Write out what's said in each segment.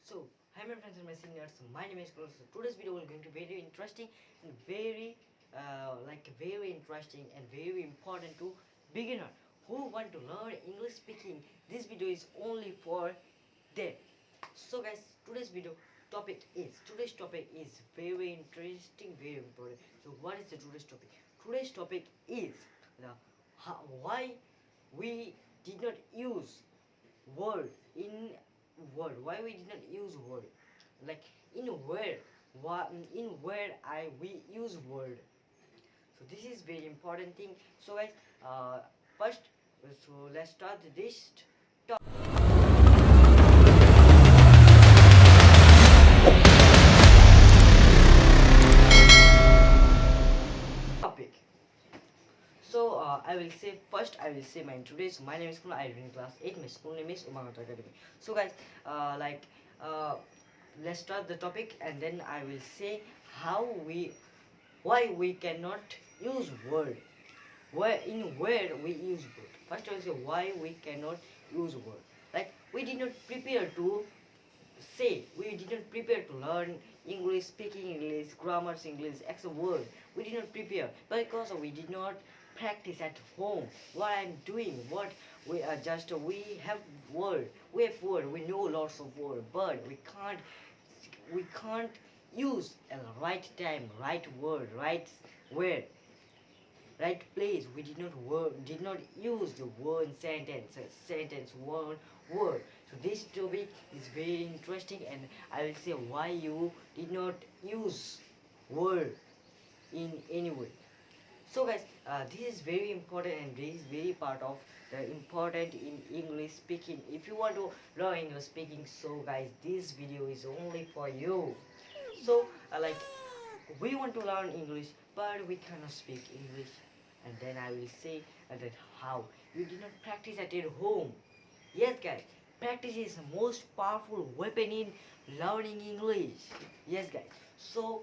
So, hi my friends and my seniors, my name is Kunal. So today's video is going to be very interesting and very interesting and very important to beginner who want to learn English speaking. This video is only for them. So guys, today's topic is very interesting, very important. So what is the today's topic? Today's topic is the why we did not use word in word, why we did not use word, like in where, where I we use word. So this is very important thing. So guys, first, so let's start this topic. So I will say my introduction. My name is Kunal. I read in class 8. My school name is Umang Academy. So guys, uh, let's start the topic, and then I will say how we why we cannot use word, where we use word. First I will say why we cannot use word. Like we did not prepare to say, we did not prepare to learn English, speaking English, grammars English, extra word. We did not prepare because we did not practice at home. What I'm doing, what we are just we have word, we know lots of word, but we can't use a right time, right word, right word, right place. We did not use the one sentence one word. So this topic is very interesting, and I will say why you did not use word in any way. So guys, this is very important, and this is very part of the important in English speaking. If you want to learn English speaking, so guys, this video is only for you. So we want to learn English, but we cannot speak English. And then I will say that how you did not practice at your home. Yes, guys, practice is the most powerful weapon in learning English. Yes, guys. So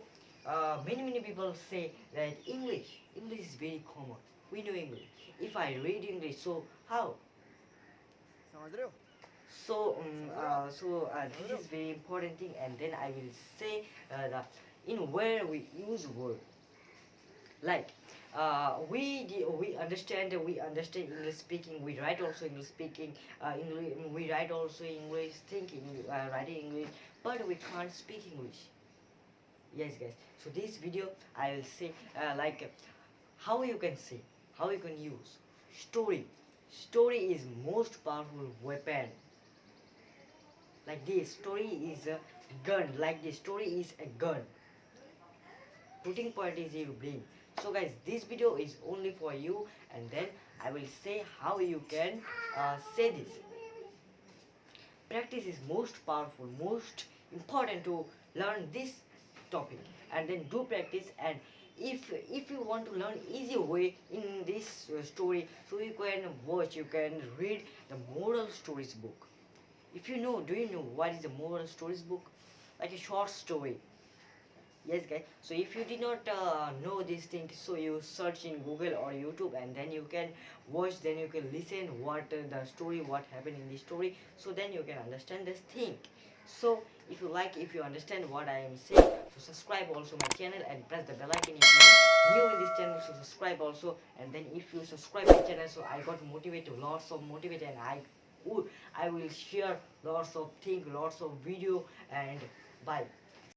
many people say that English is very common. We know English. If I read English, so how? This is very important thing, and then I will say that in where we use word, like we understand English speaking, we write also English speaking, English, we write also English thinking, writing English, but we can't speak English. Yes, guys. So this video I will say how you can say, how you can use story. Story is most powerful weapon. Like this story is a gun, like this story is a gun, putting point is your brain. So guys, this video is only for you, and then I will say how you can say this. Practice is most powerful, most important to learn this topic, and then do practice. And if you want to learn easy way in this story, so you can watch, you can read the moral stories book. If you know, do you know what is the moral stories book? Like a short story. Yes, guys. So if you did not know these things, so you search in Google or YouTube, and then you can watch, then you can listen what the story, what happened in the story. So then you can understand this thing. So if you like, if you understand what I am saying, so subscribe also my channel and press the bell icon if you new in this channel. So subscribe also, and then if you subscribe my channel, so I got motivated, lots of motivate, and I will share lots of things, lots of video, and bye.